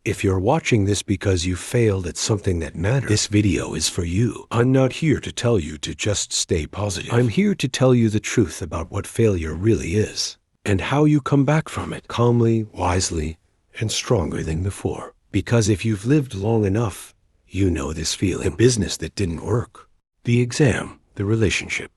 If you're watching this because you failed at something that matters, this video is for you. I'm not here to tell you to just stay positive. I'm here to tell you the truth about what failure really is and how you come back from it calmly, wisely, and stronger than before. Because if you've lived long enough, you know this feeling. The business that didn't work, the exam, the relationship,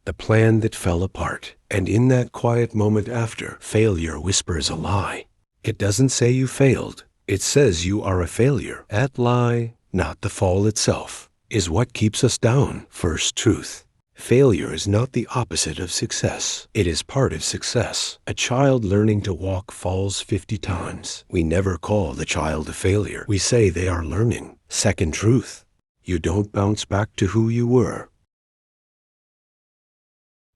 the plan that fell apart. And in that quiet moment after, failure whispers a lie. It doesn't say you failed. It says you are a failure. That lie, not the fall itself, is what keeps us down. First truth. Failure is not the opposite of success. It is part of success. A child learning to walk falls 50 times. We never call the child a failure. We say they are learning. Second truth. You don't bounce back to who you were.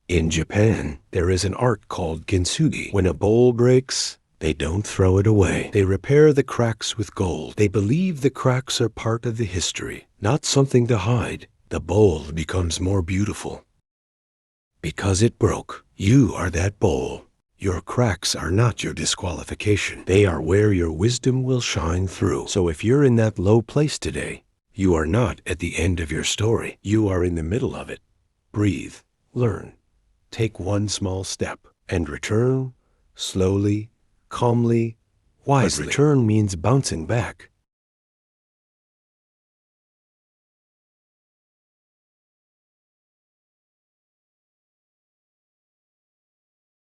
In Japan, there is an art called Kintsugi. When a bowl breaks, they don't throw it away. They repair the cracks with gold. They believe the cracks are part of the history, not something to hide. The bowl becomes more beautiful. Because it broke, you are that bowl. Your cracks are not your disqualification. They are where your wisdom will shine through. So if you're in that low place today, you are not at the end of your story. You are in the middle of it. Breathe, learn, take one small step, and return slowly, calmly, wisely. But return means bouncing back.